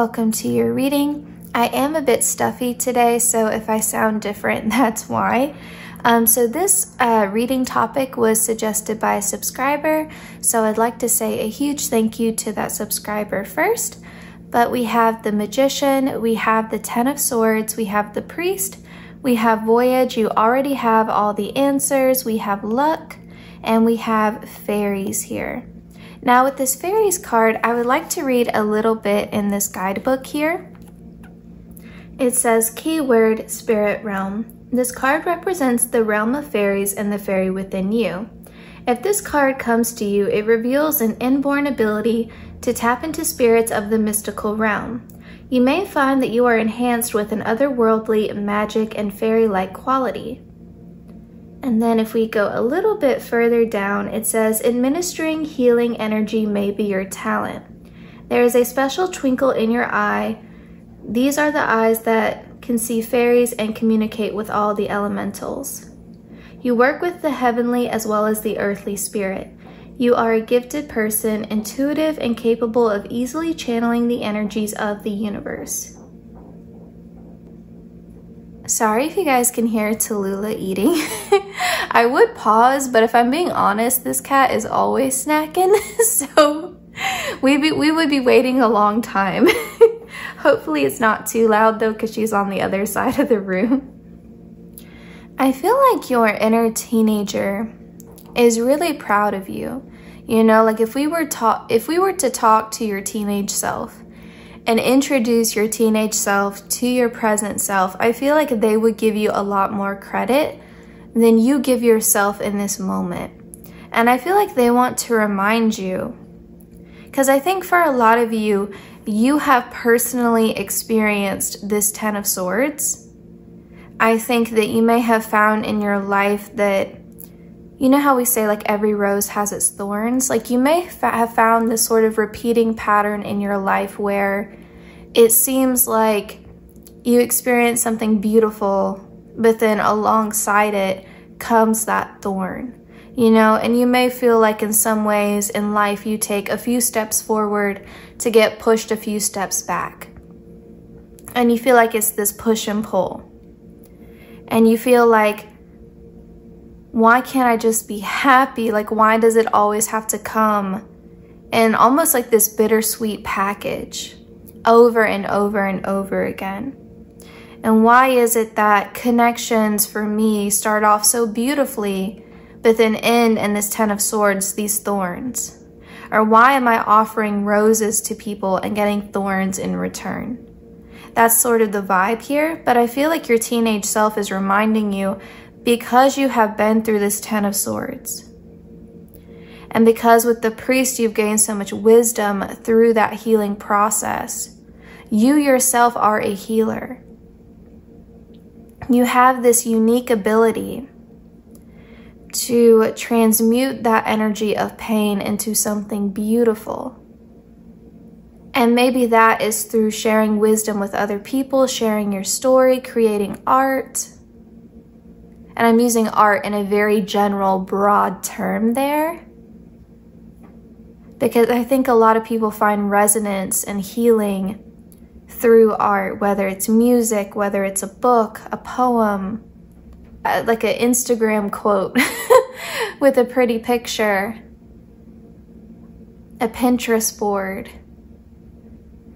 welcome to your reading. I am a bit stuffy today, so if I sound different, that's why. So this reading topic was suggested by a subscriber, so I'd like to say a huge thank you to that subscriber first. But we have the Magician, we have the Ten of Swords, we have the Priest, we have Voyage, you already have all the answers, we have Luck, and we have Fairies here. Now with this Fairies card, I would like to read a little bit in this guidebook here. It says, keyword, Spirit Realm. This card represents the realm of fairies and the fairy within you. If this card comes to you, it reveals an inborn ability to tap into spirits of the mystical realm. You may find that you are enhanced with an otherworldly, magic, and fairy-like quality. And then if we go a little bit further down, it says, administering healing energy may be your talent. There is a special twinkle in your eye. These are the eyes that can see fairies and communicate with all the elementals. You work with the heavenly as well as the earthly spirit. You are a gifted person, intuitive and capable of easily channeling the energies of the universe. Sorry if you guys can hear Tallulah eating. I would pause, but if I'm being honest, this cat is always snacking, so we would be waiting a long time. Hopefully it's not too loud though, because she's on the other side of the room. I feel like your inner teenager is really proud of you. You know, like if we were to talk to your teenage self and introduce your teenage self to your present self, I feel like they would give you a lot more credit than you give yourself in this moment. And I feel like they want to remind you, because I think for a lot of you, you have personally experienced this Ten of Swords. I think that you may have found in your life that, you know how we say like every rose has its thorns? Like you may have found this sort of repeating pattern in your life where it seems like you experience something beautiful, but then alongside it comes that thorn. You know, and you may feel like in some ways in life you take a few steps forward to get pushed a few steps back. And you feel like it's this push and pull. And you feel like, why can't I just be happy? Like, why does it always have to come in almost like this bittersweet package over and over and over again? And why is it that connections for me start off so beautifully, but then end in this Ten of Swords, these thorns? Or why am I offering roses to people and getting thorns in return? That's sort of the vibe here, but I feel like your teenage self is reminding you, because you have been through this Ten of Swords, and because with the Priest you've gained so much wisdom through that healing process, you yourself are a healer. You have this unique ability to transmute that energy of pain into something beautiful. And maybe that is through sharing wisdom with other people, sharing your story, creating art. And I'm using art in a very general, broad term there, because I think a lot of people find resonance and healing through art, whether it's music, whether it's a book, a poem, like an Instagram quote with a pretty picture, a Pinterest board,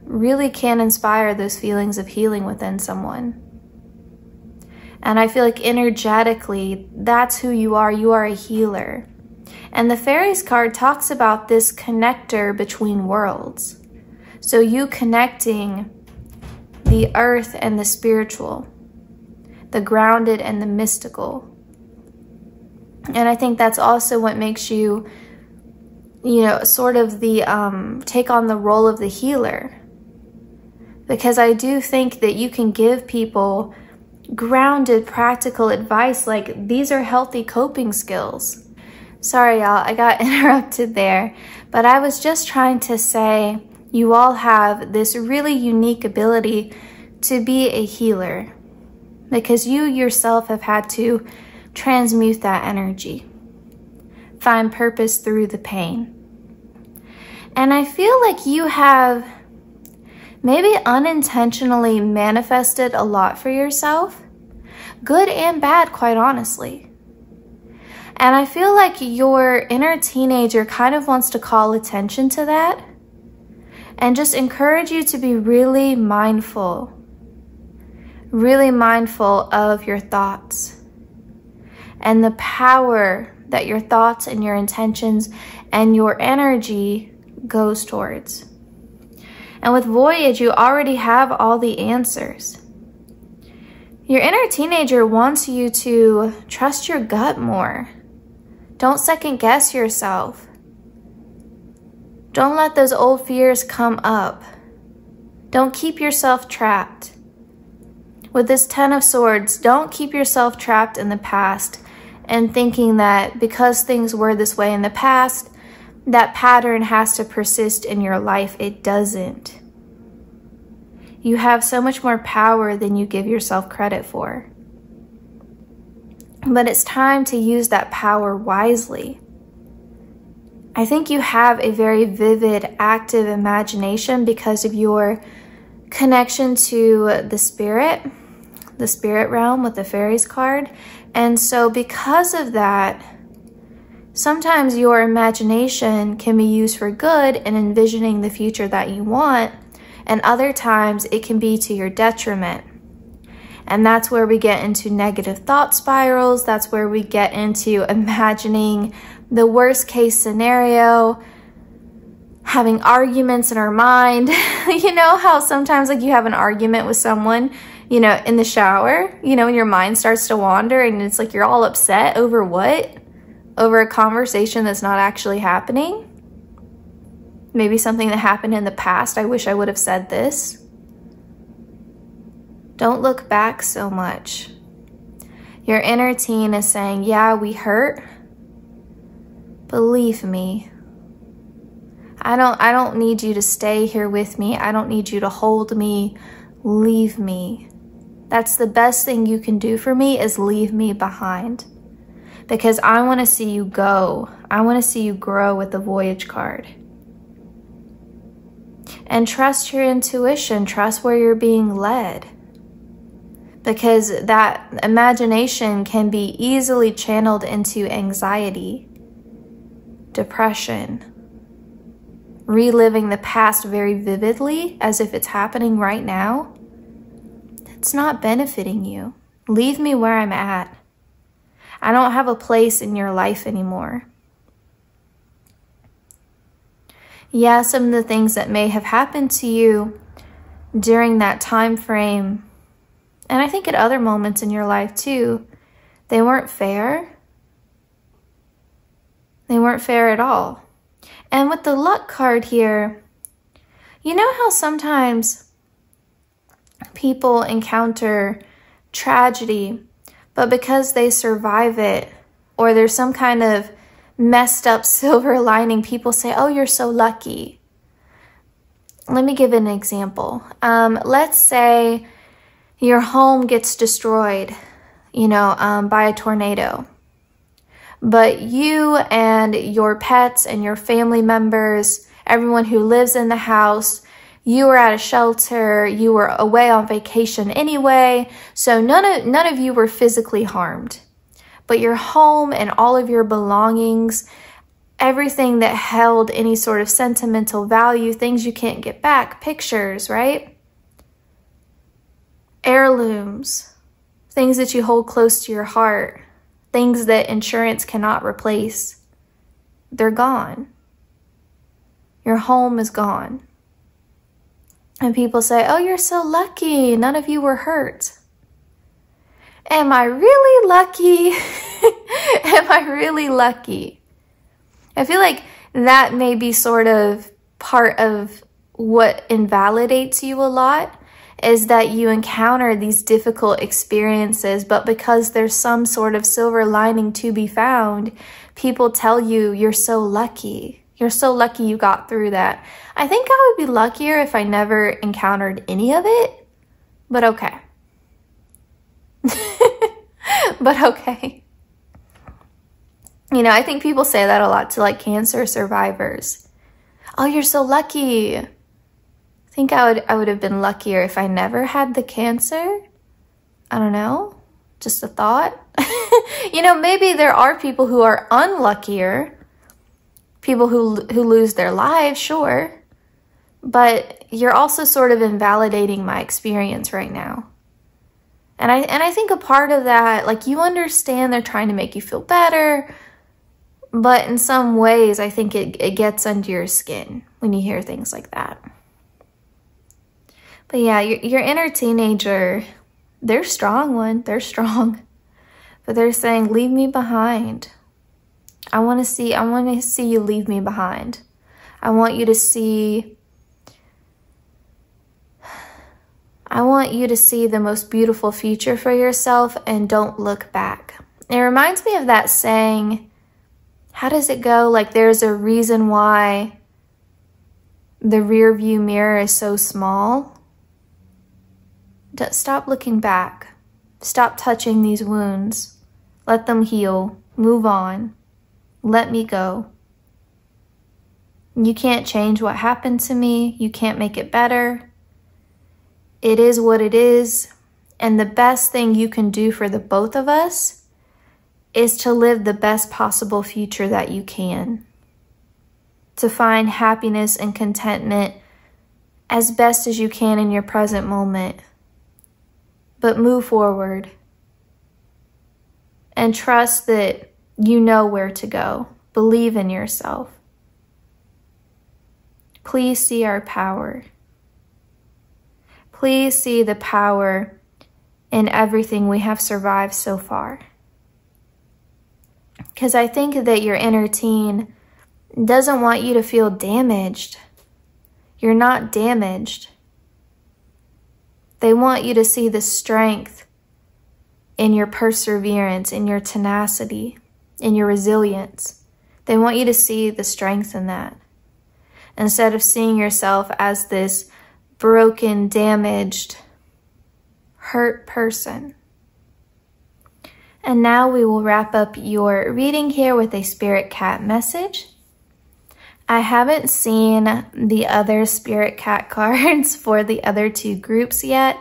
really can inspire those feelings of healing within someone. And I feel like energetically, that's who you are. You are a healer. And the Fairies card talks about this connector between worlds. So you connecting the earth and the spiritual, the grounded and the mystical. And I think that's also what makes you, you know, sort of the, take on the role of the healer. Because I do think that you can give people grounded, practical advice, like these are healthy coping skills. Sorry, y'all, I got interrupted there. But I was just trying to say, you all have this really unique ability to be a healer, because you yourself have had to transmute that energy, find purpose through the pain. And I feel like you have maybe unintentionally manifested a lot for yourself, good and bad, quite honestly. And I feel like your inner teenager kind of wants to call attention to that and just encourage you to be really mindful of your thoughts and the power that your thoughts and your intentions and your energy goes towards. And with Voyage, you already have all the answers. Your inner teenager wants you to trust your gut more. Don't second guess yourself. Don't let those old fears come up. Don't keep yourself trapped. With this Ten of Swords, don't keep yourself trapped in the past and thinking that because things were this way in the past, that pattern has to persist in your life. It doesn't. You have so much more power than you give yourself credit for. But it's time to use that power wisely. I think you have a very vivid, active imagination because of your connection to the spirit realm with the Fairies card. And so because of that, sometimes your imagination can be used for good in envisioning the future that you want, and other times it can be to your detriment. And that's where we get into negative thought spirals. That's where we get into imagining the worst case scenario, having arguments in our mind. You know how sometimes like you have an argument with someone, you know, in the shower, you know, and your mind starts to wander and it's like you're all upset over what? Over a conversation that's not actually happening? Maybe something that happened in the past. I wish I would have said this. Don't look back so much. Your inner teen is saying, yeah, we hurt. Believe me. I don't need you to stay here with me. I don't need you to hold me. Leave me. That's the best thing you can do for me, is leave me behind. Because I want to see you go. I want to see you grow with the Voyage card. And trust your intuition. Trust where you're being led. Because that imagination can be easily channeled into anxiety, depression, reliving the past very vividly as if it's happening right now. It's not benefiting you. Leave me where I'm at. I don't have a place in your life anymore. Yeah, some of the things that may have happened to you during that time frame, and I think at other moments in your life too, they weren't fair. They weren't fair at all. And with the luck card here, you know how sometimes people encounter tragedy, but because they survive it, or there's some kind of messed up silver lining, people say, oh, you're so lucky. Let me give an example. Let's say your home gets destroyed, you know, by a tornado. But you and your pets and your family members, everyone who lives in the house, you were at a shelter, you were away on vacation anyway, so none of you were physically harmed. But your home and all of your belongings, everything that held any sort of sentimental value, things you can't get back, pictures, right? Heirlooms, things that you hold close to your heart, things that insurance cannot replace, they're gone. Your home is gone. And people say, oh, you're so lucky. None of you were hurt. Am I really lucky? Am I really lucky? I feel like that may be sort of part of what invalidates you a lot, is that you encounter these difficult experiences, but because there's some sort of silver lining to be found, people tell you you're so lucky. You're so lucky you got through that. I think I would be luckier if I never encountered any of it, but okay. But okay. You know, I think people say that a lot to like cancer survivors. Oh, you're so lucky. I think I would have been luckier if I never had the cancer. I don't know. Just a thought. You know, maybe there are people who are unluckier. People who lose their lives, sure. But you're also sort of invalidating my experience right now. And I think a part of that, like, you understand they're trying to make you feel better, but in some ways, I think it gets under your skin when you hear things like that. But yeah, your inner teenager, they're strong one, they're strong. But they're saying, leave me behind. I want to see you leave me behind. I want you to see the most beautiful future for yourself and don't look back. It reminds me of that saying, how does it go? Like, there's a reason why the rear view mirror is so small. Stop looking back. Stop touching these wounds. Let them heal. Move on. Let me go. You can't change what happened to me. You can't make it better. It is what it is. And the best thing you can do for the both of us is to live the best possible future that you can. To find happiness and contentment as best as you can in your present moment. But move forward. And trust that you know where to go. Believe in yourself. Please see our power. Please see the power in everything we have survived so far. Because I think that your inner teen doesn't want you to feel damaged. You're not damaged. They want you to see the strength in your perseverance, in your tenacity, in your resilience. They want you to see the strength in that. Instead of seeing yourself as this broken, damaged, hurt person. And now we will wrap up your reading here with a spirit cat message. I haven't seen the other spirit cat cards for the other two groups yet,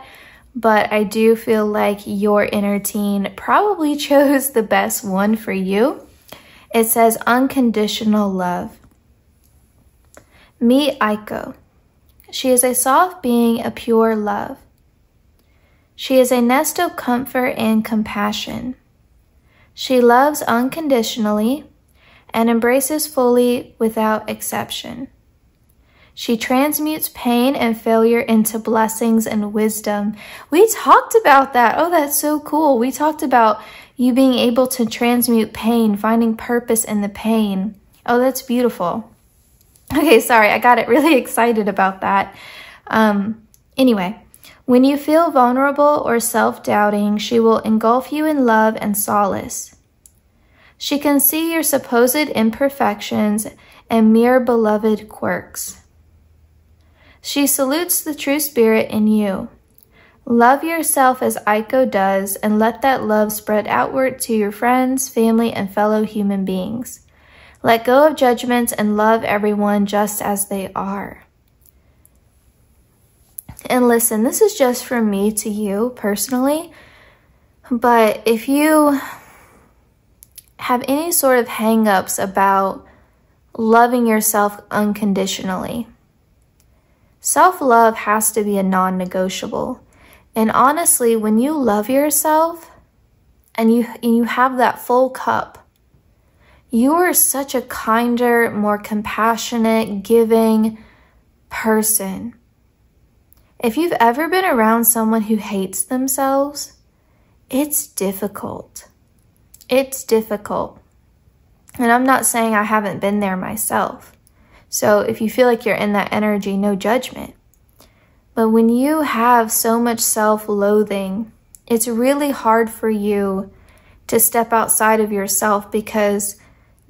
but I do feel like your inner teen probably chose the best one for you. It says unconditional love. Meet Aiko. She is a soft being, a pure love. She is a nest of comfort and compassion. She loves unconditionally and embraces fully without exception. She transmutes pain and failure into blessings and wisdom. We talked about that. Oh, that's so cool. We talked about you being able to transmute pain, finding purpose in the pain. Oh, that's beautiful. Okay, sorry, I got it really excited about that. Anyway, when you feel vulnerable or self-doubting, she will engulf you in love and solace. She can see your supposed imperfections and mere beloved quirks. She salutes the true spirit in you. Love yourself as Aiko does and let that love spread outward to your friends, family, and fellow human beings. Let go of judgments and love everyone just as they are. And listen, this is just from me to you personally, but if you have any sort of hang-ups about loving yourself unconditionally, self-love has to be a non-negotiable. And honestly, when you love yourself and you have that full cup, you are such a kinder, more compassionate, giving person. If you've ever been around someone who hates themselves, it's difficult. It's difficult. And I'm not saying I haven't been there myself. So if you feel like you're in that energy, no judgment. But when you have so much self-loathing, it's really hard for you to step outside of yourself because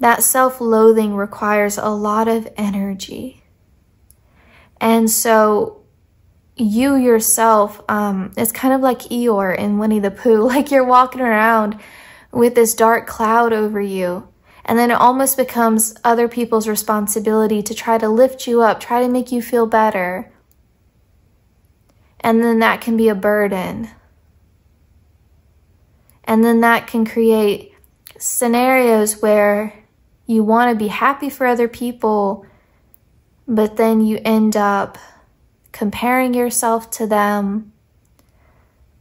that self-loathing requires a lot of energy. And so you yourself, it's kind of like Eeyore in Winnie the Pooh, like you're walking around with this dark cloud over you. And then it almost becomes other people's responsibility to try to lift you up, try to make you feel better. And then that can be a burden. And then that can create scenarios where you want to be happy for other people, but then you end up comparing yourself to them,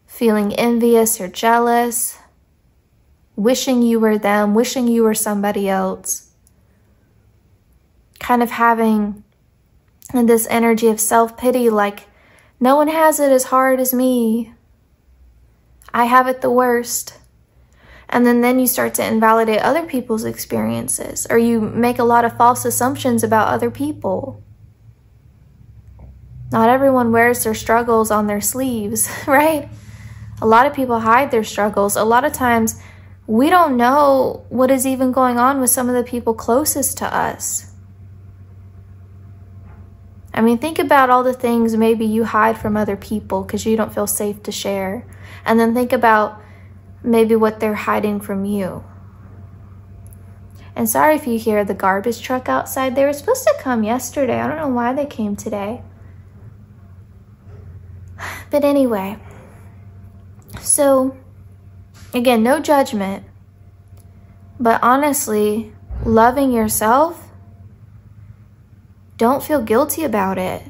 feeling envious or jealous, wishing you were them, wishing you were somebody else, kind of having this energy of self-pity, like, no one has it as hard as me. I have it the worst. And then you start to invalidate other people's experiences, or you make a lot of false assumptions about other people. Not everyone wears their struggles on their sleeves, right? A lot of people hide their struggles. A lot of times we don't know what is even going on with some of the people closest to us. I mean, think about all the things maybe you hide from other people because you don't feel safe to share. And then think about maybe what they're hiding from you. And sorry if you hear the garbage truck outside. They were supposed to come yesterday. I don't know why they came today. But anyway, so again, no judgment, but honestly, loving yourself, don't feel guilty about it.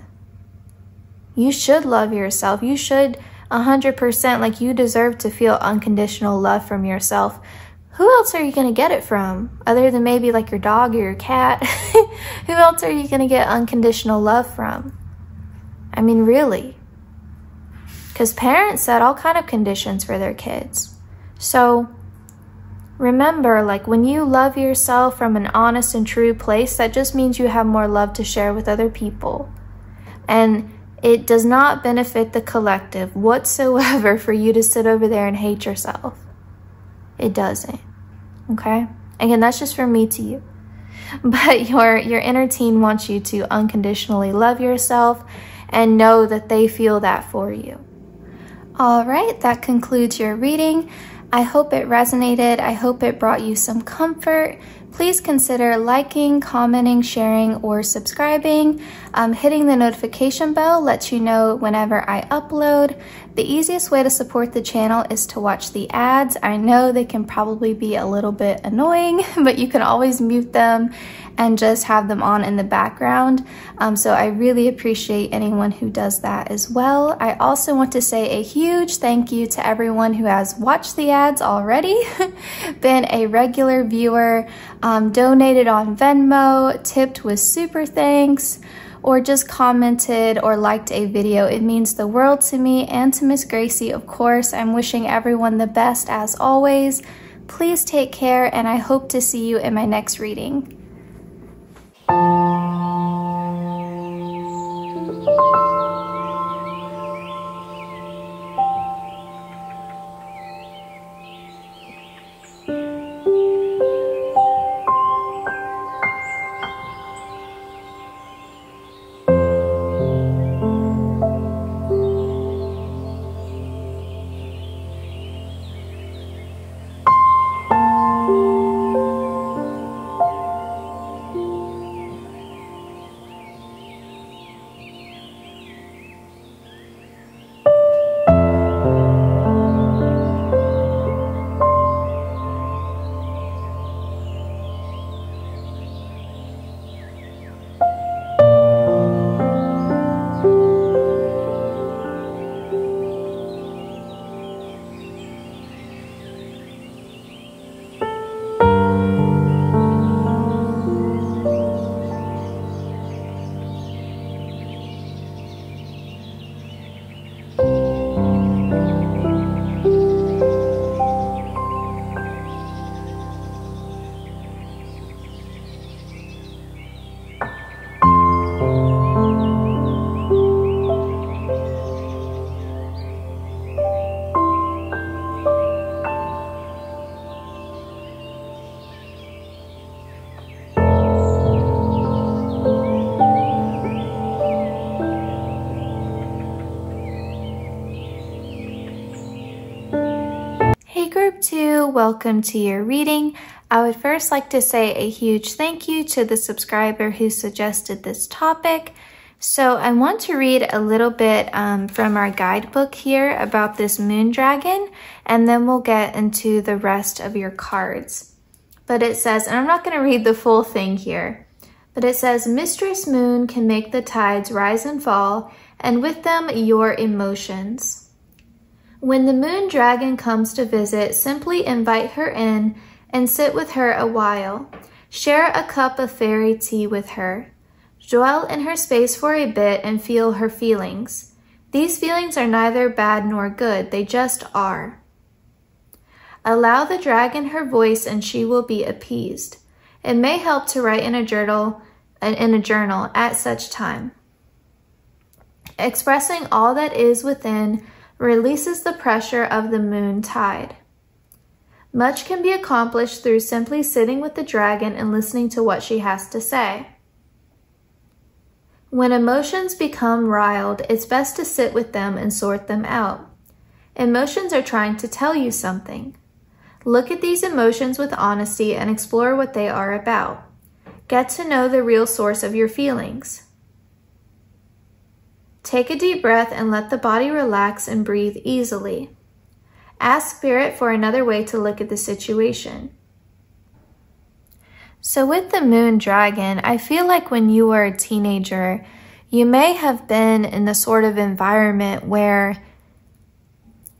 You should love yourself. You should 100%, like, you deserve to feel unconditional love from yourself. Who else are you going to get it from? Other than maybe like your dog or your cat? Who else are you going to get unconditional love from? I mean, really? Because parents set all kind of conditions for their kids. So remember, like, when you love yourself from an honest and true place, that just means you have more love to share with other people. And it does not benefit the collective whatsoever for you to sit over there and hate yourself. It doesn't, okay? Again, that's just from me to you. But your inner teen wants you to unconditionally love yourself and know that they feel that for you. All right, that concludes your reading. I hope it resonated. I hope it brought you some comfort. Please consider liking, commenting, sharing, or subscribing. Hitting the notification bell lets you know whenever I upload. The easiest way to support the channel is to watch the ads. I know they can probably be a little bit annoying, but you can always mute them and just have them on in the background. So I really appreciate anyone who does that as well. I also want to say a huge thank you to everyone who has watched the ads already, been a regular viewer, donated on Venmo, tipped with SuperThanks, or just commented or liked a video. It means the world to me and to Miss Gracie, of course. I'm wishing everyone the best as always. Please take care, and I hope to see you in my next reading. Group 2, welcome to your reading. I would first like to say a huge thank you to the subscriber who suggested this topic. So I want to read a little bit from our guidebook here about this moon dragon, and then we'll get into the rest of your cards. But it says, and I'm not going to read the full thing here, but it says, Mistress Moon can make the tides rise and fall, and with them your emotions. When the moon dragon comes to visit, simply invite her in and sit with her a while. Share a cup of fairy tea with her. Dwell in her space for a bit and feel her feelings. These feelings are neither bad nor good, they just are. Allow the dragon her voice and she will be appeased. It may help to write in a journal at such time. Expressing all that is within releases the pressure of the moon tide. Much can be accomplished through simply sitting with the dragon and listening to what she has to say. When emotions become riled, it's best to sit with them and sort them out. Emotions are trying to tell you something. Look at these emotions with honesty and explore what they are about. Get to know the real source of your feelings. Take a deep breath and let the body relax and breathe easily. Ask Spirit for another way to look at the situation. So with the moon dragon, I feel like when you were a teenager, you may have been in the sort of environment where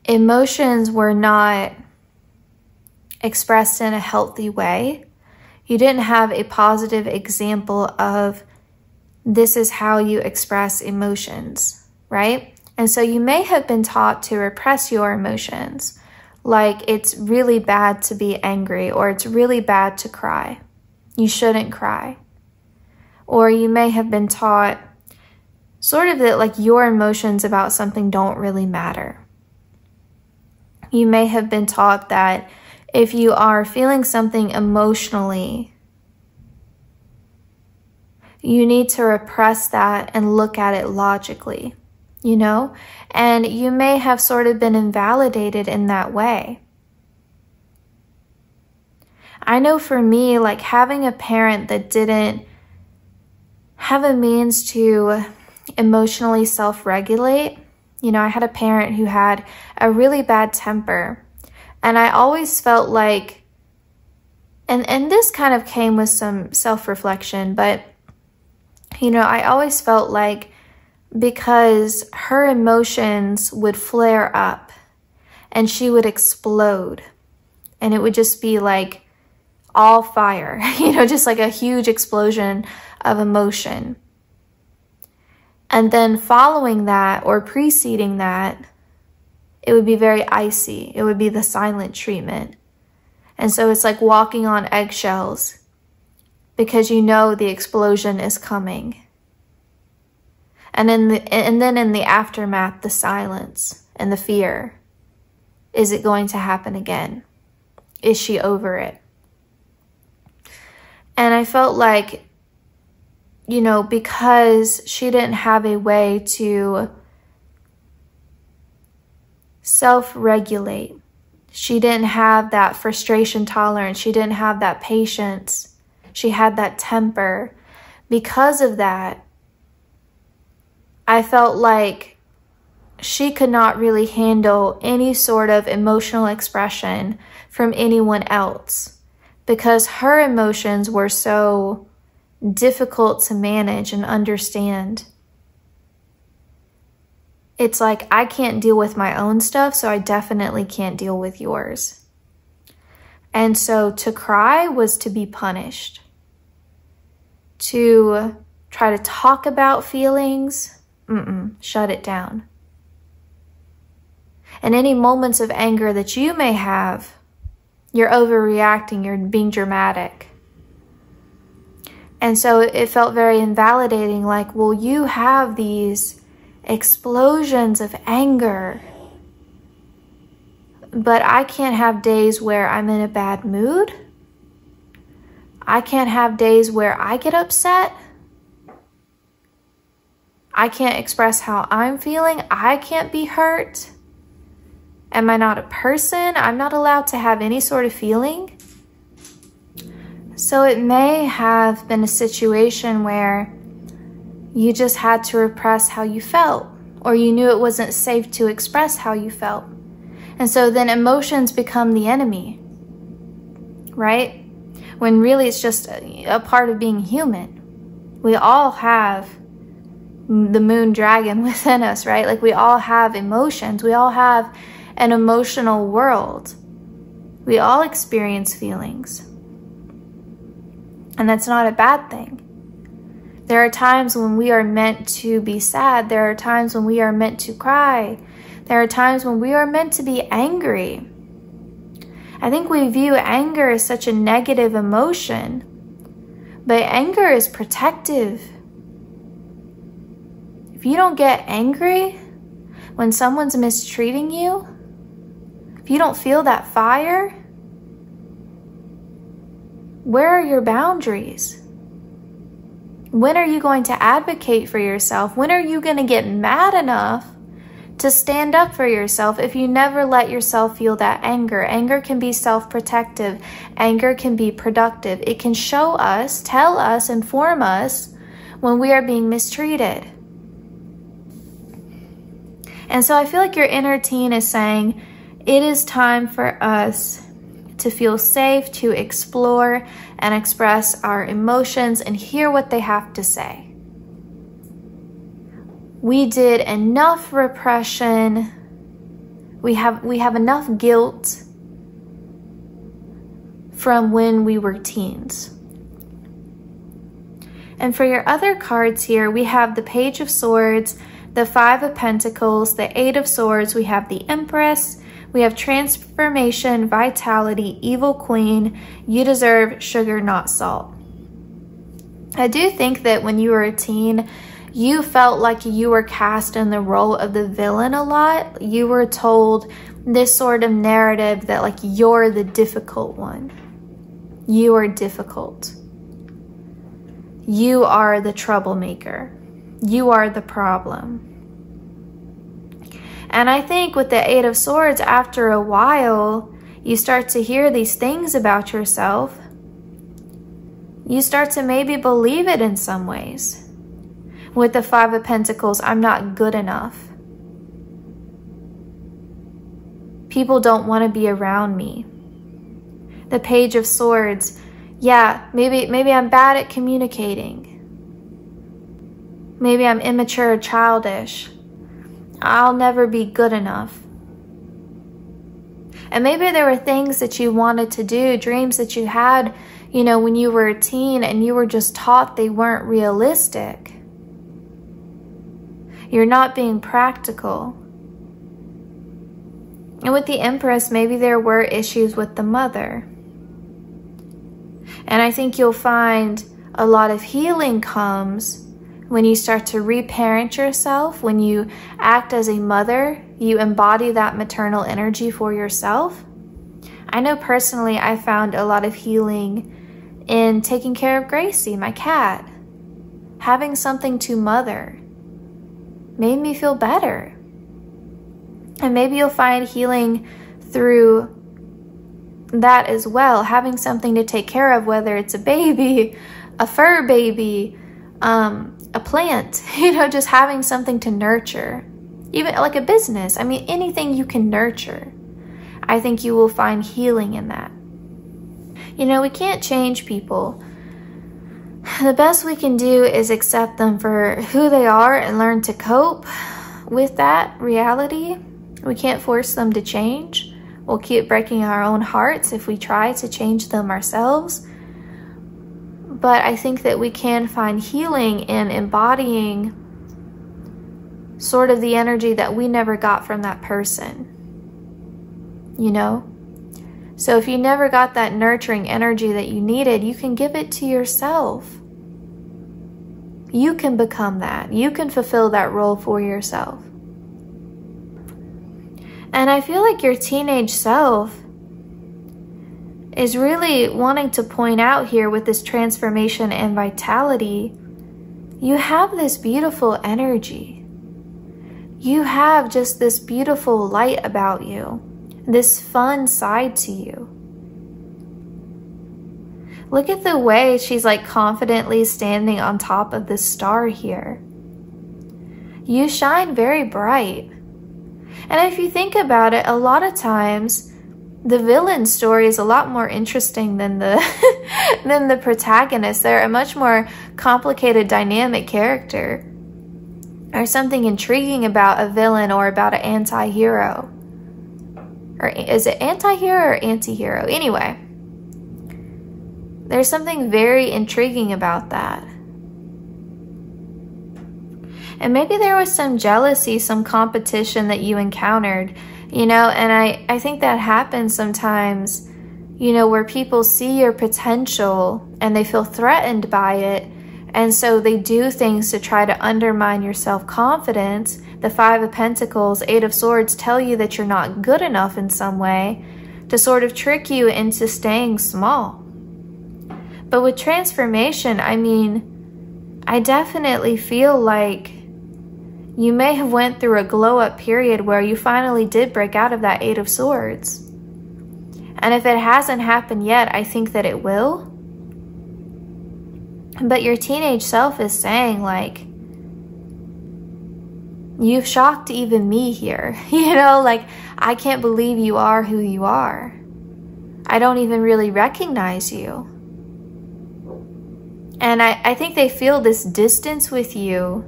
emotions were not expressed in a healthy way. You didn't have a positive example of this is how you express emotions, right? And so you may have been taught to repress your emotions, like it's really bad to be angry or it's really bad to cry. You shouldn't cry. Or you may have been taught sort of that like your emotions about something don't really matter. You may have been taught that if you are feeling something emotionally, you need to repress that and look at it logically, you know? And you may have sort of been invalidated in that way. I know for me, like having a parent that didn't have a means to emotionally self-regulate, you know, I had a parent who had a really bad temper, and I always felt like, and this kind of came with some self-reflection, but, you know, I always felt like because her emotions would flare up and she would explode, and it would just be like all fire, you know, just like a huge explosion of emotion. And then following that or preceding that, it would be very icy. It would be the silent treatment. And so it's like walking on eggshells because you know the explosion is coming. And then in the aftermath, the silence and the fear. Is it going to happen again? Is she over it? And I felt like, you know, because she didn't have a way to self-regulate, she didn't have that frustration tolerance, she didn't have that patience, she had that temper. Because of that, I felt like she could not really handle any sort of emotional expression from anyone else, because her emotions were so difficult to manage and understand. It's like, I can't deal with my own stuff, so I definitely can't deal with yours. And so to cry was to be punished. To try to talk about feelings, shut it down. And any moments of anger that you may have, you're overreacting, you're being dramatic. And so it felt very invalidating, like, well, you have these explosions of anger, but I can't have days where I'm in a bad mood. I can't have days where I get upset. I can't express how I'm feeling. I can't be hurt. Am I not a person? I'm not allowed to have any sort of feeling. So it may have been a situation where You just had to repress how you felt, or you knew it wasn't safe to express how you felt. And so then emotions become the enemy, right? When really it's just a part of being human. We all have the moon dragon within us, right? Like we all have emotions. We all have an emotional world. We all experience feelings. And that's not a bad thing. There are times when we are meant to be sad. There are times when we are meant to cry. There are times when we are meant to be angry. I think we view anger as such a negative emotion, but anger is protective. If you don't get angry when someone's mistreating you, if you don't feel that fire, where are your boundaries? When are you going to advocate for yourself? When are you going to get mad enough to stand up for yourself if you never let yourself feel that anger? Anger can be self-protective. Anger can be productive. It can show us, tell us, inform us when we are being mistreated. And so I feel like your inner teen is saying, it is time for us to feel safe, to explore and express our emotions and hear what they have to say. We did enough repression. We have enough guilt from when we were teens. And for your other cards here, we have the Page of Swords, the Five of Pentacles, the Eight of Swords, we have the Empress, we have Transformation, Vitality, Evil Queen, You Deserve Sugar, Not Salt. I do think that when you were a teen, you felt like you were cast in the role of the villain a lot. You were told this sort of narrative that like you're the difficult one. You are difficult. You are the troublemaker. You are the problem. And I think with the Eight of Swords, after a while, you start to hear these things about yourself. You start to maybe believe it in some ways. With the Five of Pentacles, I'm not good enough. People don't want to be around me. The Page of Swords, yeah, maybe I'm bad at communicating. Maybe I'm immature or childish. I'll never be good enough. And maybe there were things that you wanted to do, dreams that you had, you know, when you were a teen and you were just taught they weren't realistic. You're not being practical. And with the Empress, maybe there were issues with the mother. And I think you'll find a lot of healing comes when you start to reparent yourself, when you act as a mother, you embody that maternal energy for yourself. I know personally I found a lot of healing in taking care of Gracie, my cat. Having something to mother made me feel better. And maybe you'll find healing through that as well. Having something to take care of, whether it's a baby, a fur baby, a plant, you know, just having something to nurture. Even like a business. I mean, anything you can nurture. I think you will find healing in that. You know, we can't change people. The best we can do is accept them for who they are and learn to cope with that reality. We can't force them to change. We'll keep breaking our own hearts if we try to change them ourselves. But I think that we can find healing in embodying sort of the energy that we never got from that person. You know? So if you never got that nurturing energy that you needed, you can give it to yourself. You can become that. You can fulfill that role for yourself. And I feel like your teenage self is really wanting to point out here with this transformation and vitality, you have this beautiful energy. You have just this beautiful light about you, this fun side to you. Look at the way she's like confidently standing on top of this star here. you shine very bright. And if you think about it, a lot of times the villain story is a lot more interesting than the than the protagonist. They're a much more complicated, dynamic character. There's something intriguing about a villain or about an anti-hero. Or is it anti-hero or anti-hero? Anyway, there's something very intriguing about that. And maybe there was some jealousy, some competition that you encountered, you know, and I think that happens sometimes, you know, where people see your potential and they feel threatened by it. And so they do things to try to undermine your self-confidence. The Five of Pentacles, Eight of Swords tell you that you're not good enough in some way to sort of trick you into staying small. But with transformation, I mean, I definitely feel like you may have went through a glow-up period where you finally did break out of that Eight of Swords. And if it hasn't happened yet, I think that it will. But your teenage self is saying, like, you've shocked even me here. You know, like, I can't believe you are who you are. I don't even really recognize you. And I think they feel this distance with you,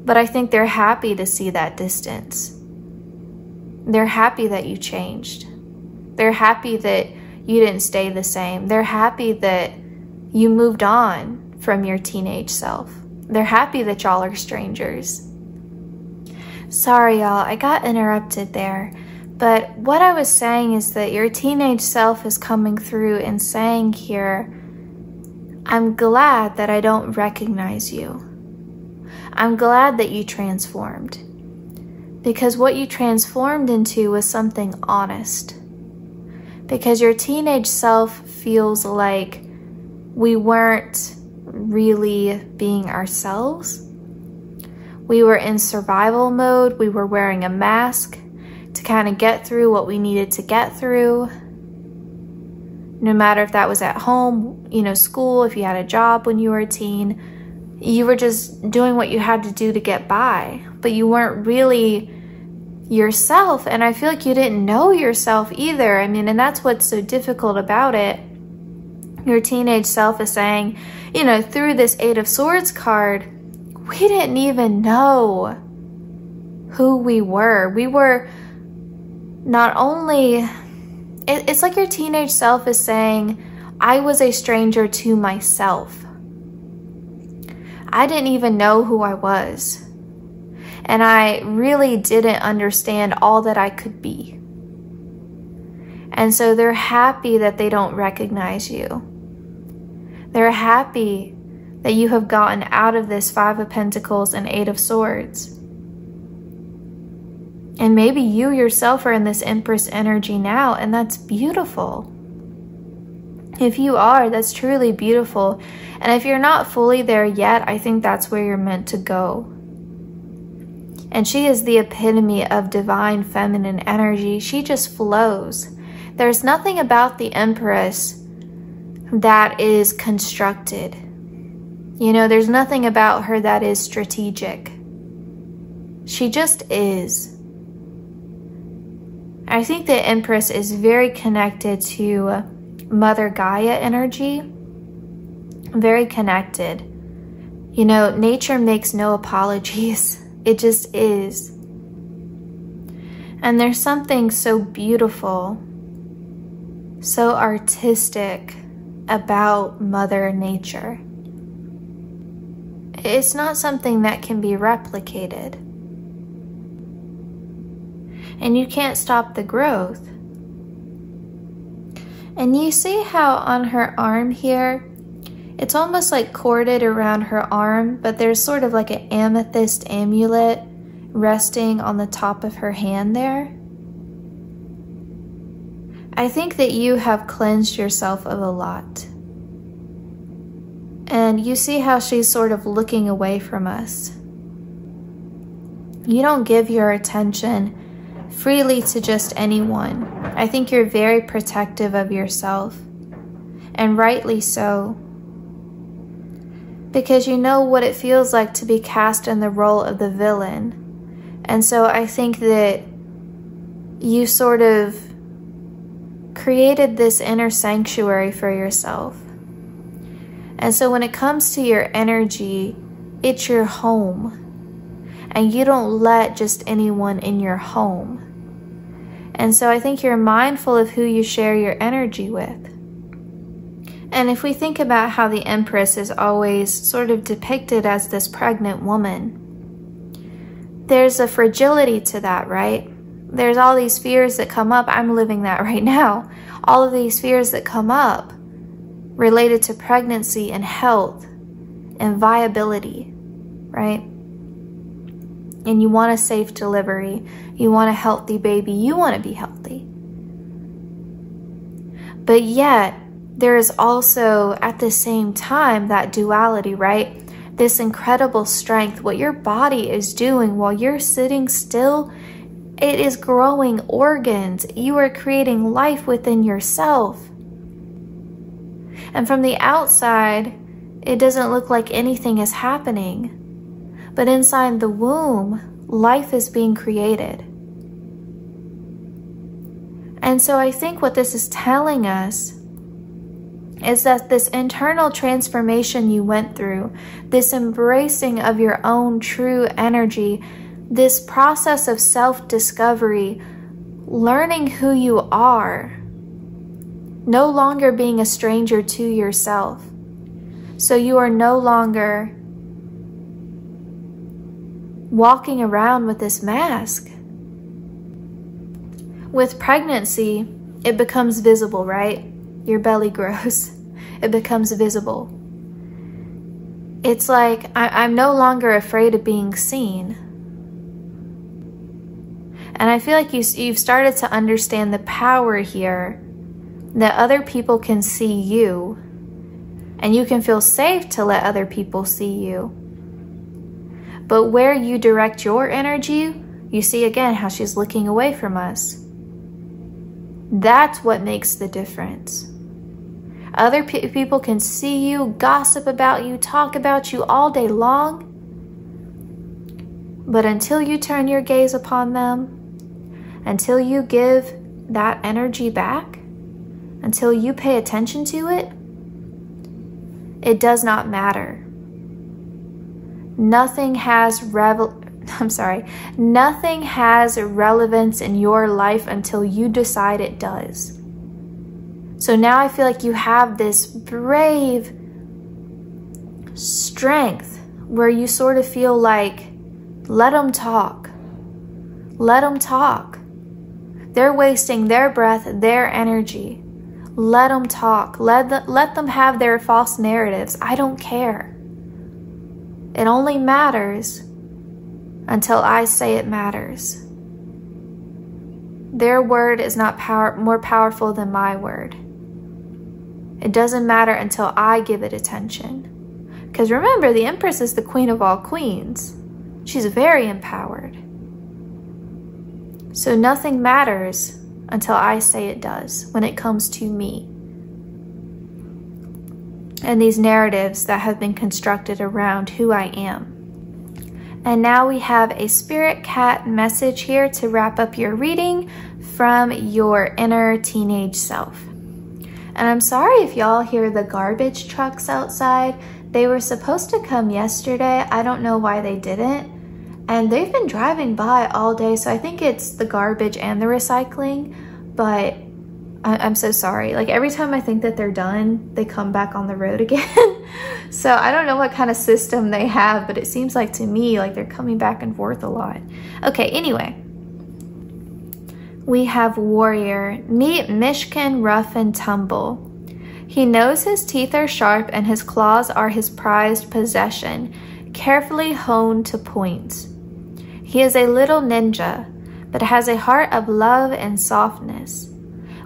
but I think they're happy to see that distance. They're happy that you changed. They're happy that you didn't stay the same. They're happy that you moved on from your teenage self. They're happy that y'all are strangers. Sorry, y'all, I got interrupted there. But what I was saying is that your teenage self is coming through and saying here, I'm glad that I don't recognize you. I'm glad that you transformed. Because what you transformed into was something honest. Because your teenage self feels like we weren't really being ourselves. We were in survival mode. We were wearing a mask to kind of get through what we needed to get through. No matter if that was at home, you know, school, if you had a job when you were a teen, you were just doing what you had to do to get by, but you weren't really yourself. And I feel like you didn't know yourself either. I mean, and that's what's so difficult about it. Your teenage self is saying, you know, through this Eight of Swords card, we didn't even know who we were. We were not only, it's like your teenage self is saying, I was a stranger to myself. I didn't even know who I was. And I really didn't understand all that I could be. And so they're happy that they don't recognize you. They're happy that you have gotten out of this Five of Pentacles and Eight of Swords. And maybe you yourself are in this Empress energy now, and that's beautiful. If you are, that's truly beautiful. And if you're not fully there yet, I think that's where you're meant to go. And she is the epitome of divine feminine energy. She just flows. There's nothing about the Empress that is constructed. You know, there's nothing about her that is strategic. She just is. I think the Empress is very connected to Mother Gaia energy. Very connected. You know, nature makes no apologies. It just is. And there's something so beautiful, so artistic about Mother Nature. It's not something that can be replicated. And you can't stop the growth. And you see how on her arm here, it's almost like corded around her arm, but there's sort of like an amethyst amulet resting on the top of her hand there. I think that you have cleansed yourself of a lot. And you see how she's sort of looking away from us. You don't give your attention freely to just anyone. I think you're very protective of yourself, and rightly so. because you know what it feels like to be cast in the role of the villain. And so I think that you sort of created this inner sanctuary for yourself. And so when it comes to your energy, it's your home. And you don't let just anyone in your home. And so I think you're mindful of who you share your energy with. And if we think about how the Empress is always sort of depicted as this pregnant woman, there's a fragility to that, right? There's all these fears that come up. I'm living that right now. All of these fears that come up related to pregnancy and health and viability, right? And you want a safe delivery. You want a healthy baby. You want to be healthy. But yet, there is also, at the same time, that duality, right? This incredible strength. What your body is doing while you're sitting still, it is growing organs. You are creating life within yourself. And from the outside, it doesn't look like anything is happening. But inside the womb, life is being created. And so I think what this is telling us is that this internal transformation you went through, this embracing of your own true energy, this process of self-discovery, learning who you are, no longer being a stranger to yourself. So you are no longer walking around with this mask. With pregnancy, it becomes visible, right? Your belly grows. It becomes visible. It's like, I'm no longer afraid of being seen. And I feel like you've started to understand the power here that other people can see you, and you can feel safe to let other people see you. But where you direct your energy, you see again how she's looking away from us. That's what makes the difference. Other people can see you, gossip about you, talk about you all day long. But until you turn your gaze upon them, until you give that energy back, until you pay attention to it, it does not matter. Nothing has nothing has relevance in your life until you decide it does. So now I feel like you have this brave strength where you sort of feel like, let them talk. Let them talk. They're wasting their breath, their energy. Let them talk. Let them have their false narratives. I don't care. It only matters until I say it matters. Their word is not more powerful than my word. It doesn't matter until I give it attention. Because remember, the Empress is the queen of all queens. She's very empowered. So nothing matters until I say it does when it comes to me. And these narratives that have been constructed around who I am. And now we have a spirit cat message here to wrap up your reading from your inner teenage self. And I'm sorry if y'all hear the garbage trucks outside. They were supposed to come yesterday. I don't know why they didn't. And they've been driving by all day, so I think it's the garbage and the recycling. But I'm so sorry. Like every time I think that they're done, they come back on the road again. So I don't know what kind of system they have, but it seems like to me like they're coming back and forth a lot. Okay, anyway. We have Warrior. Meet Mishkin Rough and Tumble. He knows his teeth are sharp and his claws are his prized possession, carefully honed to points. He is a little ninja, but has a heart of love and softness.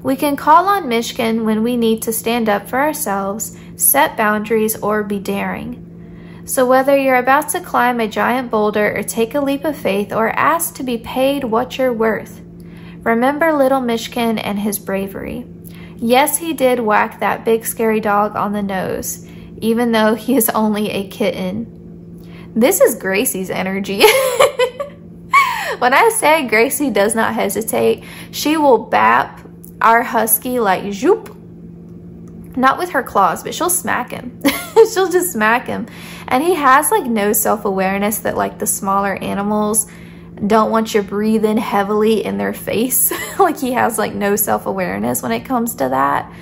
We can call on Mishkin when we need to stand up for ourselves, set boundaries, or be daring. So whether you're about to climb a giant boulder or take a leap of faith or ask to be paid what you're worth, remember little Mishkin and his bravery. Yes, he did whack that big scary dog on the nose. even though he is only a kitten. This is Gracie's energy. When I say Gracie does not hesitate, she will bap our husky like zoop. Not with her claws, but she'll smack him. She'll just smack him. And he has like no self-awareness that like the smaller animals don't want you breathing heavily in their face. Like he has like no self-awareness when it comes to that.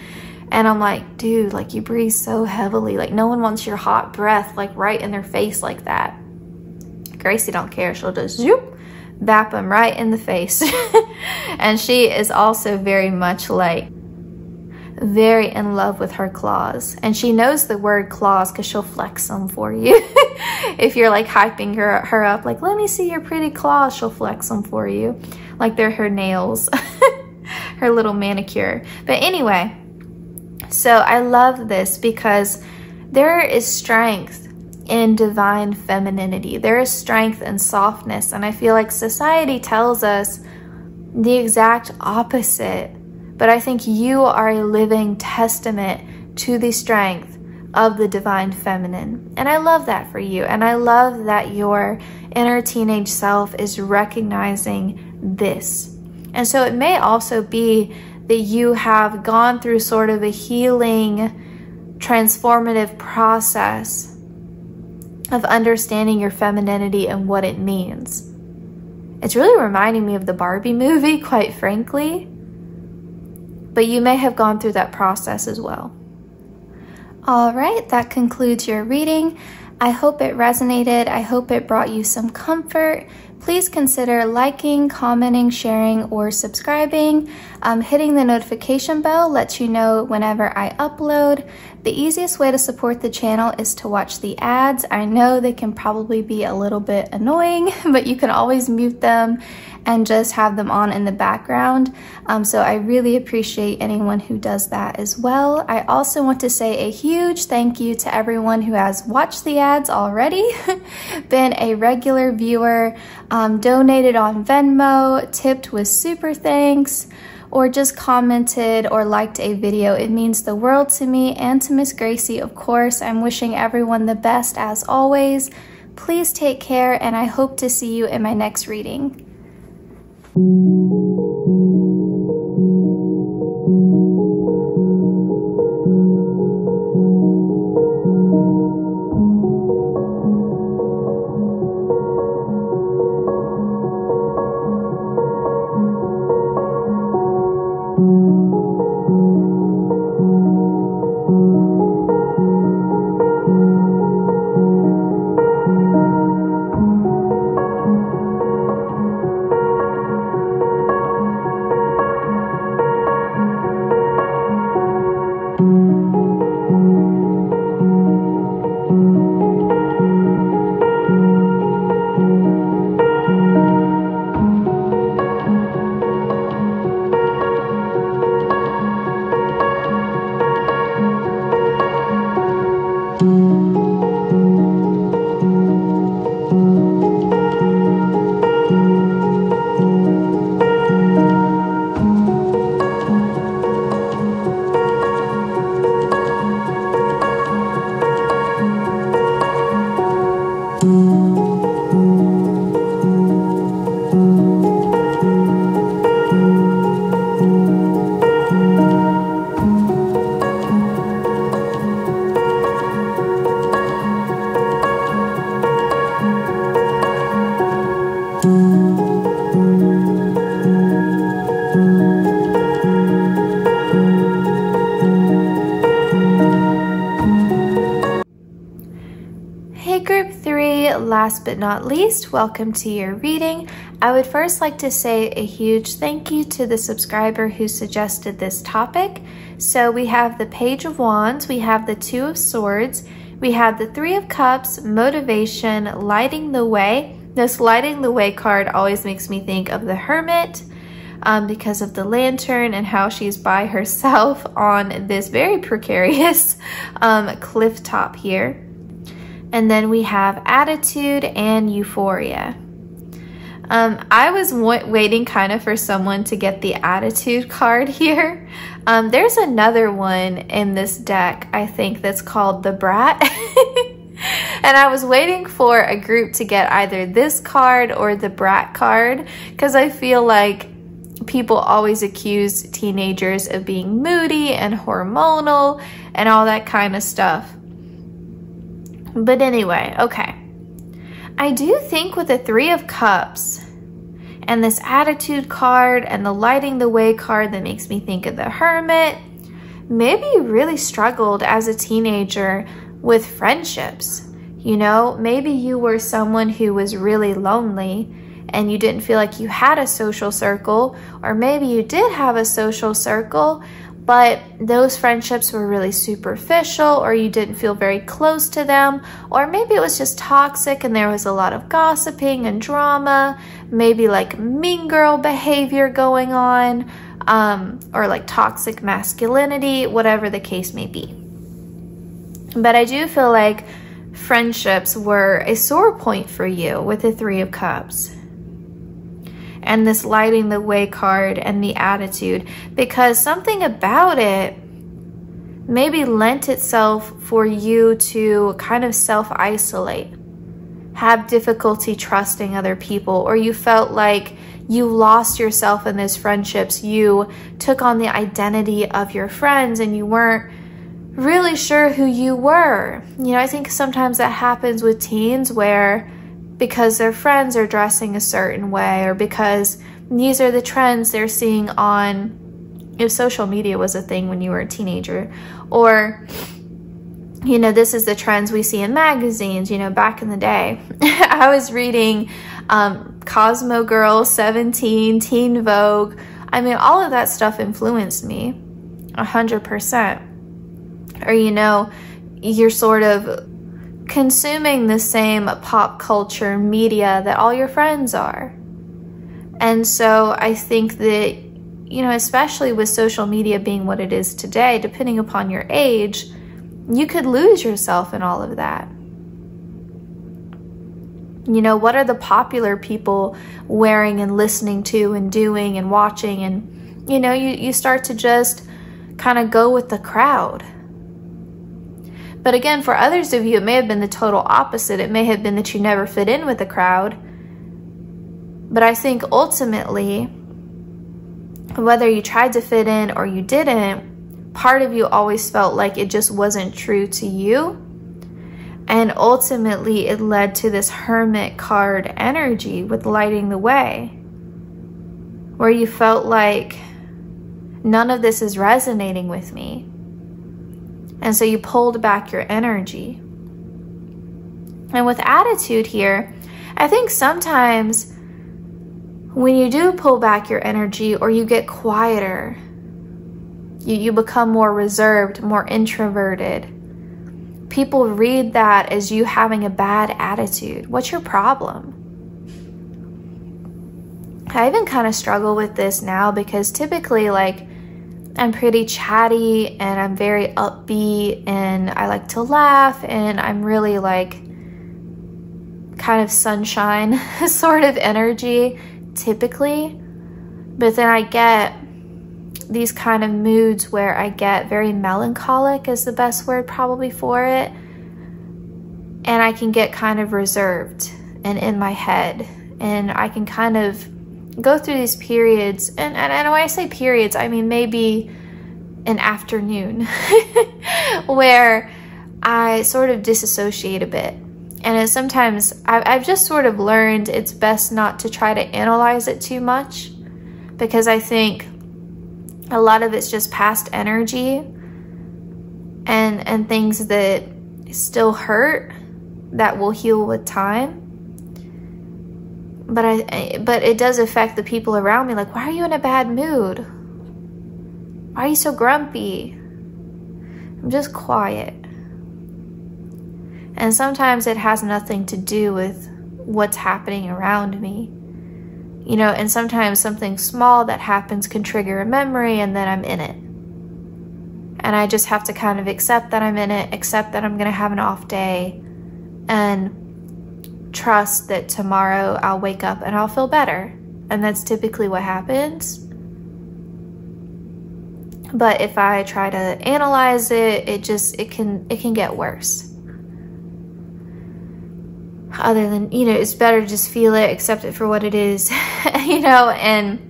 And I'm like, dude, like you breathe so heavily. Like no one wants your hot breath like right in their face like that. Gracie don't care. She'll just zoop, bap him right in the face. And she is also very much like very in love with her claws, and she knows the word claws because she'll flex them for you. If you're like hyping her up, like let me see your pretty claws, she'll flex them for you like they're her nails. Her little manicure. But anyway, so I love this because there is strength in divine femininity. There is strength and softness, and I feel like society tells us the exact opposite. But I think you are a living testament to the strength of the divine feminine. And I love that for you. And I love that your inner teenage self is recognizing this. And so it may also be that you have gone through sort of a healing, transformative process of understanding your femininity and what it means. It's really reminding me of the Barbie movie, quite frankly. But you may have gone through that process as well. All right, that concludes your reading. I hope it resonated. I hope it brought you some comfort. Please consider liking, commenting, sharing, or subscribing. Hitting the notification bell lets you know whenever I upload. The easiest way to support the channel is to watch the ads. I know they can probably be a little bit annoying, but you can always mute them and just have them on in the background. So I really appreciate anyone who does that as well. I also want to say a huge thank you to everyone who has watched the ads already, been a regular viewer, donated on Venmo, tipped with SuperThanks, or just commented or liked a video. It means the world to me and to Miss Gracie, of course. I'm wishing everyone the best as always. Please take care, and I hope to see you in my next reading. Last but not least, welcome to your reading. I would first like to say a huge thank you to the subscriber who suggested this topic. So we have the Page of Wands, we have the Two of Swords, we have the Three of Cups, Motivation, Lighting the Way. This Lighting the Way card always makes me think of the Hermit because of the lantern and how she's by herself on this very precarious cliff top here. And then we have Attitude and Euphoria. I was waiting kind of for someone to get the attitude card here. There's another one in this deck, I think, that's called the Brat. And I was waiting for a group to get either this card or the Brat card, because I feel like people always accuse teenagers of being moody and hormonal and all that kind of stuff. But anyway, okay. I do think with the Three of Cups and this attitude card and the lighting the way card that makes me think of the Hermit, maybe you really struggled as a teenager with friendships. You know, maybe you were someone who was really lonely and you didn't feel like you had a social circle, or maybe you did have a social circle, but those friendships were really superficial, or you didn't feel very close to them, or maybe it was just toxic and there was a lot of gossiping and drama, maybe like mean girl behavior going on, or like toxic masculinity, whatever the case may be. But I do feel like friendships were a sore point for you with the Three of Cups and this lighting the way card and the attitude, because something about it maybe lent itself for you to kind of self-isolate, have difficulty trusting other people, or you felt like you lost yourself in those friendships. You took on the identity of your friends and you weren't really sure who you were. You know, I think sometimes that happens with teens, where because their friends are dressing a certain way, or because these are the trends they're seeing on, if social media was a thing when you were a teenager, or, you know, this is the trends we see in magazines. You know, back in the day, I was reading Cosmo Girl, 17, Teen Vogue. I mean, all of that stuff influenced me 100%. Or, you know, you're sort of consuming the same pop culture media that all your friends are. And so I think that, you know, especially with social media being what it is today, depending upon your age, you could lose yourself in all of that. You know, what are the popular people wearing and listening to and doing and watching? And, you know, you start to just kind of go with the crowd. But again, for others of you, it may have been the total opposite. It may have been that you never fit in with the crowd. But I think ultimately, whether you tried to fit in or you didn't, part of you always felt like it just wasn't true to you. And ultimately, it led to this Hermit card energy with lighting the way, where you felt like none of this is resonating with me. And so you pulled back your energy. And with attitude here, I think sometimes when you do pull back your energy, or you get quieter, you become more reserved, more introverted, people read that as you having a bad attitude. What's your problem? I even kind of struggle with this now, because typically, like, I'm pretty chatty and I'm very upbeat and I like to laugh and I'm really like kind of sunshine sort of energy typically. But then I get these kind of moods where I get very melancholic, is the best word probably for it. And I can get kind of reserved and in my head, and I can kind of go through these periods, and when I say periods, I mean maybe an afternoon where I sort of disassociate a bit. And sometimes I've just sort of learned it's best not to try to analyze it too much, because I think a lot of it's just past energy and things that still hurt that will heal with time. But it does affect the people around me. Like, why are you in a bad mood? Why are you so grumpy? I'm just quiet. And sometimes it has nothing to do with what's happening around me. You know, and sometimes something small that happens can trigger a memory, and then I'm in it. And I just have to kind of accept that I'm in it, accept that I'm going to have an off day, and trust that tomorrow I'll wake up and I'll feel better. And that's typically what happens. But if I try to analyze it, it can get worse. Other than, you know, it's better to just feel it, accept it for what it is, you know, and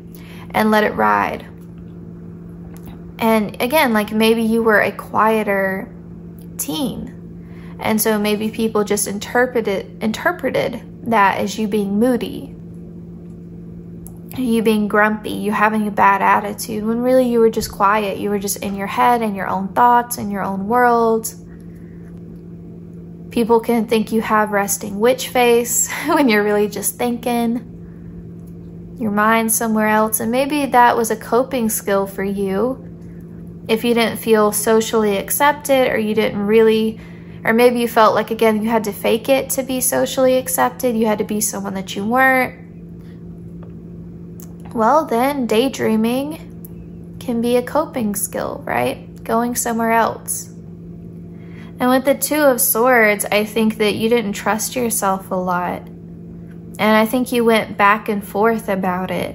let it ride. And again, like maybe you were a quieter teen, and so maybe people just interpreted that as you being moody, you being grumpy, you having a bad attitude, when really you were just quiet. You were just in your head and your own thoughts and your own world. People can think you have resting witch face when you're really just thinking, your mind somewhere else. And maybe that was a coping skill for you. If you didn't feel socially accepted, or you didn't really, or maybe you felt like, again, you had to fake it to be socially accepted. You had to be someone that you weren't. Well, then daydreaming can be a coping skill, right? Going somewhere else. And with the Two of Swords, I think that you didn't trust yourself a lot. And I think you went back and forth about it.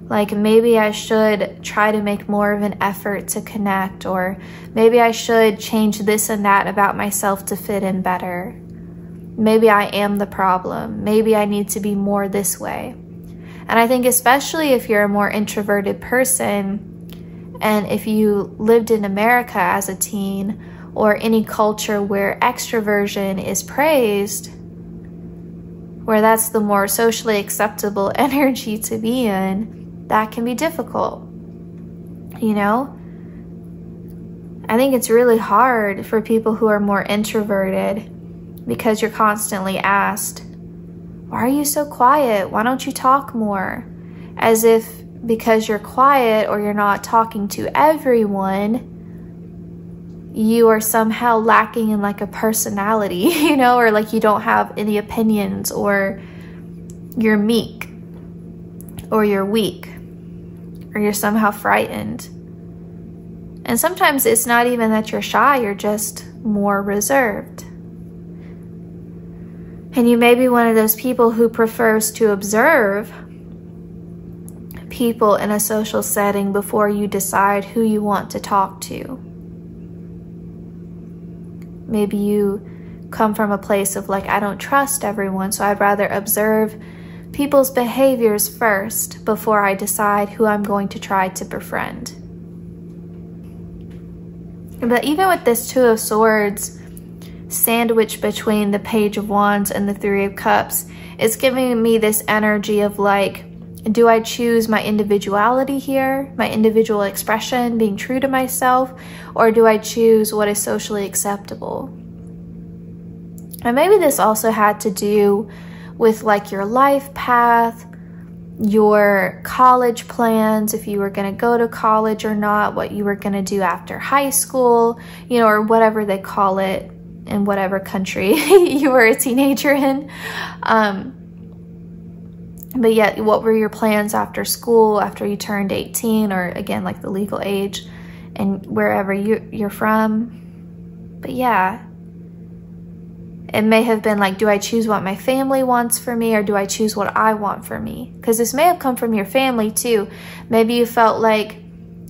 Like, maybe I should try to make more of an effort to connect, or maybe I should change this and that about myself to fit in better. Maybe I am the problem. Maybe I need to be more this way. And I think especially if you're a more introverted person, and if you lived in America as a teen, or any culture where extroversion is praised, where that's the more socially acceptable energy to be in, that can be difficult, you know? I think it's really hard for people who are more introverted, because you're constantly asked, why are you so quiet? Why don't you talk more? As if because you're quiet or you're not talking to everyone, you are somehow lacking in like a personality, you know, or like you don't have any opinions, or you're meek, or you're weak, or you're somehow frightened. And sometimes it's not even that you're shy, you're just more reserved. And you may be one of those people who prefers to observe people in a social setting before you decide who you want to talk to. Maybe you come from a place of like, I don't trust everyone, so I'd rather observe people's behaviors first before I decide who I'm going to try to befriend. But even with this Two of Swords sandwiched between the Page of Wands and the Three of Cups, it's giving me this energy of like, do I choose my individuality here, my individual expression, being true to myself, or do I choose what is socially acceptable? And maybe this also had to do with like your life path, your college plans, if you were going to go to college or not, what you were going to do after high school, you know, or whatever they call it in whatever country you were a teenager in. But yet, what were your plans after school, after you turned 18, or again, like the legal age, and wherever you're from? But yeah, it may have been like, do I choose what my family wants for me, or do I choose what I want for me? Because this may have come from your family too. Maybe you felt like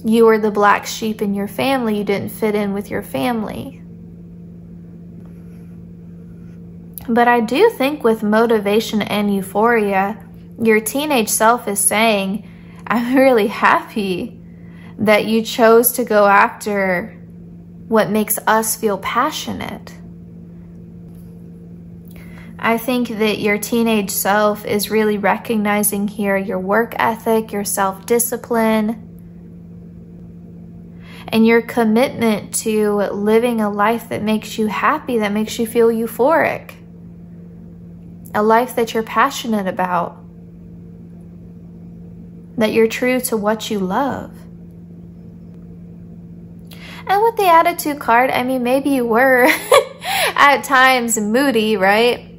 you were the black sheep in your family, you didn't fit in with your family. But I do think with motivation and euphoria, your teenage self is saying, I'm really happy that you chose to go after what makes us feel passionate. I think that your teenage self is really recognizing here your work ethic, your self-discipline, and your commitment to living a life that makes you happy, that makes you feel euphoric. A life that you're passionate about. That you're true to what you love. And with the Attitude card, I mean, maybe you were at times moody, right?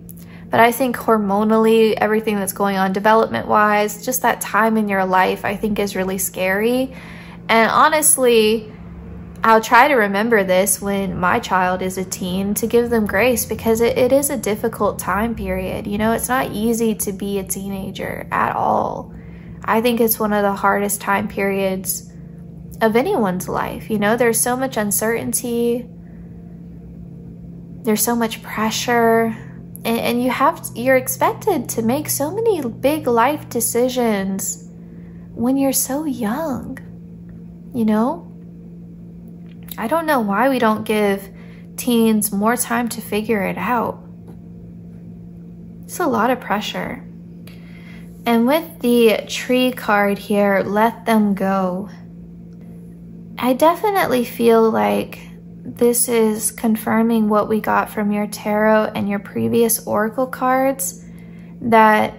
But I think hormonally, everything that's going on development-wise, just that time in your life, I think is really scary. And honestly, I'll try to remember this when my child is a teen, to give them grace, because it is a difficult time period. You know, it's not easy to be a teenager at all. I think it's one of the hardest time periods of anyone's life. You know, there's so much uncertainty, there's so much pressure, and you're expected to make so many big life decisions when you're so young, you know? I don't know why we don't give teens more time to figure it out. It's a lot of pressure. And with the tree card here, let them go. I definitely feel like this is confirming what we got from your tarot and your previous oracle cards, that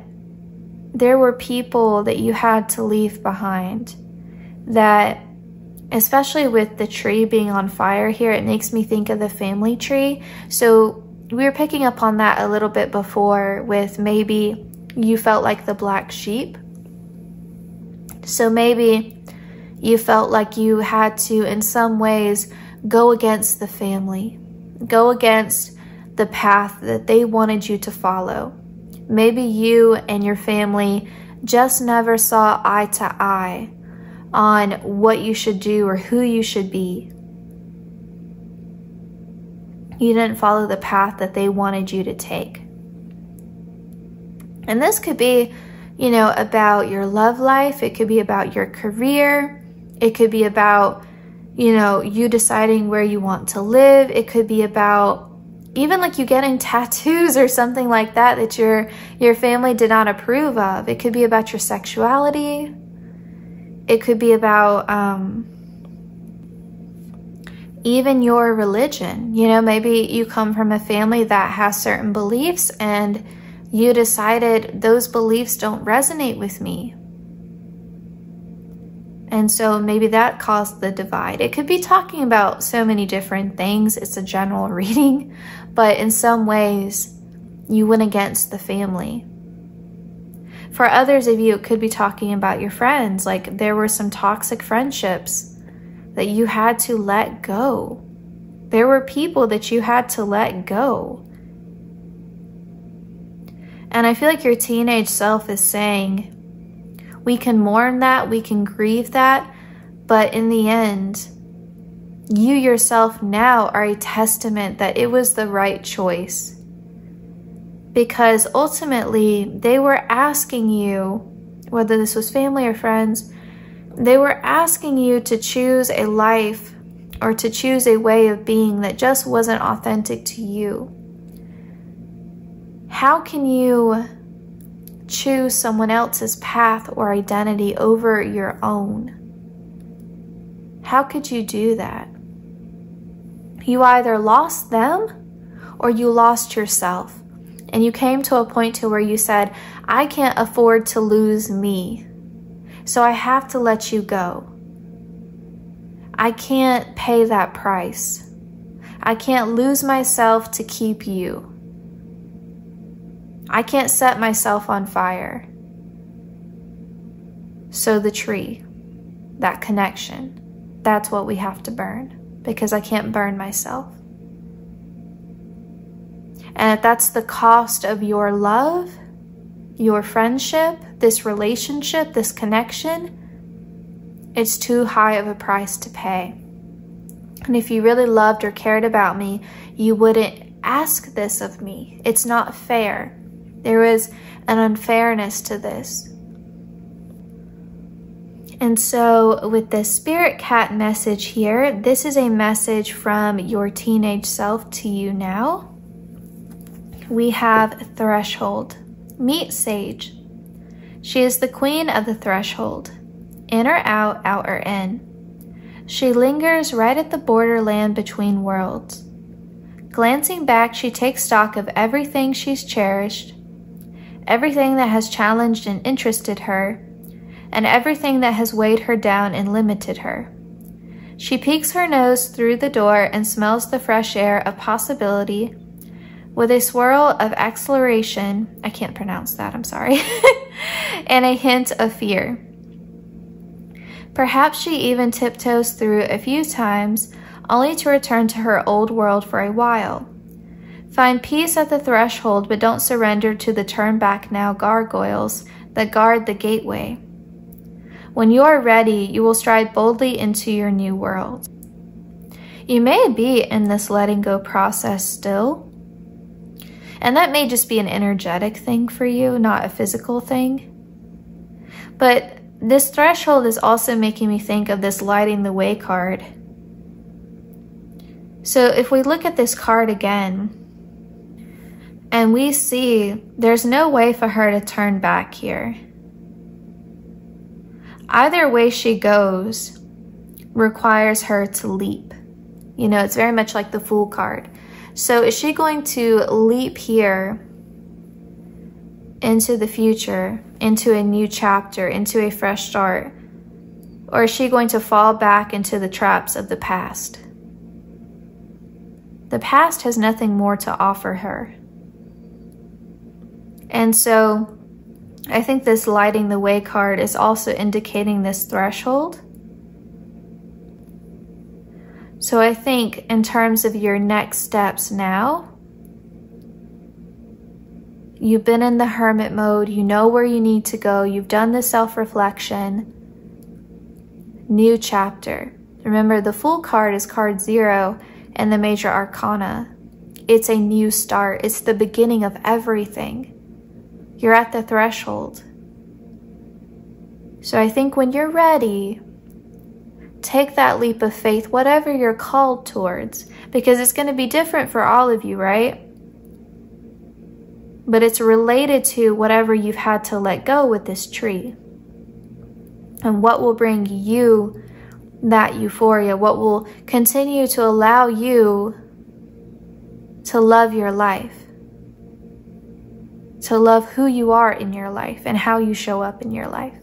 there were people that you had to leave behind, that especially with the tree being on fire here, it makes me think of the family tree. So we were picking up on that a little bit before with maybe you felt like the black sheep. So maybe you felt like you had to, in some ways, go against the family, go against the path that they wanted you to follow. Maybe you and your family just never saw eye to eye on what you should do or who you should be. You didn't follow the path that they wanted you to take. And this could be, you know, about your love life. It could be about your career. It could be about, you know, you deciding where you want to live. It could be about even like you getting tattoos or something like that that your family did not approve of. It could be about your sexuality. It could be about even your religion. You know, maybe you come from a family that has certain beliefs and you decided those beliefs don't resonate with me. And so maybe that caused the divide. It could be talking about so many different things. It's a general reading, but in some ways you went against the family. For others of you, it could be talking about your friends. Like there were some toxic friendships that you had to let go. There were people that you had to let go. And I feel like your teenage self is saying, we can mourn that, we can grieve that, but in the end, you yourself now are a testament that it was the right choice. Because ultimately, they were asking you, whether this was family or friends, they were asking you to choose a life or to choose a way of being that just wasn't authentic to you. How can you choose someone else's path or identity over your own? How could you do that? You either lost them or you lost yourself. And you came to a point to where you said, I can't afford to lose me, so I have to let you go. I can't pay that price. I can't lose myself to keep you. I can't set myself on fire. So the tree, that connection, that's what we have to burn, because I can't burn myself. And if that's the cost of your love, your friendship, this relationship, this connection, it's too high of a price to pay. And if you really loved or cared about me, you wouldn't ask this of me. It's not fair. There is an unfairness to this. And so with the spirit cat message here, this is a message from your teenage self to you now. We have threshold. Meet Sage. She is the queen of the threshold. In or out, out or in. She lingers right at the borderland between worlds. Glancing back, she takes stock of everything she's cherished, everything that has challenged and interested her, and everything that has weighed her down and limited her. She peeks her nose through the door and smells the fresh air of possibility with a swirl of exhilaration, I can't pronounce that, I'm sorry, and a hint of fear. Perhaps she even tiptoes through a few times, only to return to her old world for a while. Find peace at the threshold, but don't surrender to the turn back now gargoyles that guard the gateway. When you are ready, you will stride boldly into your new world. You may be in this letting go process still, and that may just be an energetic thing for you, not a physical thing. But this threshold is also making me think of this lighting the way card. So if we look at this card again, and we see there's no way for her to turn back here. Either way she goes requires her to leap. You know, it's very much like the Fool card. So is she going to leap here into the future, into a new chapter, into a fresh start? Or is she going to fall back into the traps of the past? The past has nothing more to offer her. And so I think this lighting the way card is also indicating this threshold. So I think in terms of your next steps now, you've been in the hermit mode, you know where you need to go, you've done the self-reflection, new chapter. Remember, the Fool card is card 0 in the major arcana. It's a new start. It's the beginning of everything. You're at the threshold. So I think when you're ready, take that leap of faith, whatever you're called towards, because it's going to be different for all of you, right? But it's related to whatever you've had to let go with this tree. And what will bring you that euphoria, what will continue to allow you to love your life, to love who you are in your life and how you show up in your life.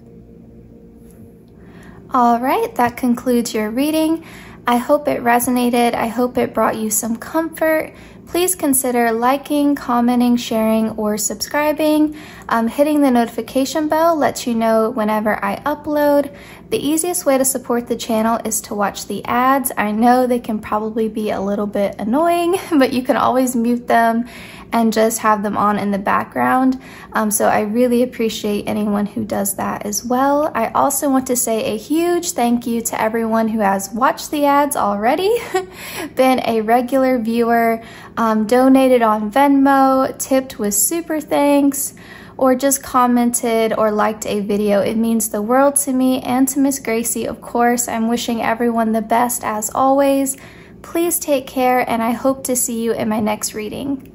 All right, that concludes your reading. I hope it resonated. I hope it brought you some comfort. Please consider liking, commenting, sharing, or subscribing. Hitting the notification bell lets you know whenever I upload. The easiest way to support the channel is to watch the ads. I know they can probably be a little bit annoying, but you can always mute them and just have them on in the background. So I really appreciate anyone who does that as well. I also want to say a huge thank you to everyone who has watched the ads already, been a regular viewer, donated on Venmo, tipped with SuperThanks, or just commented or liked a video. It means the world to me and to Miss Gracie, of course. I'm wishing everyone the best as always. Please take care, and I hope to see you in my next reading.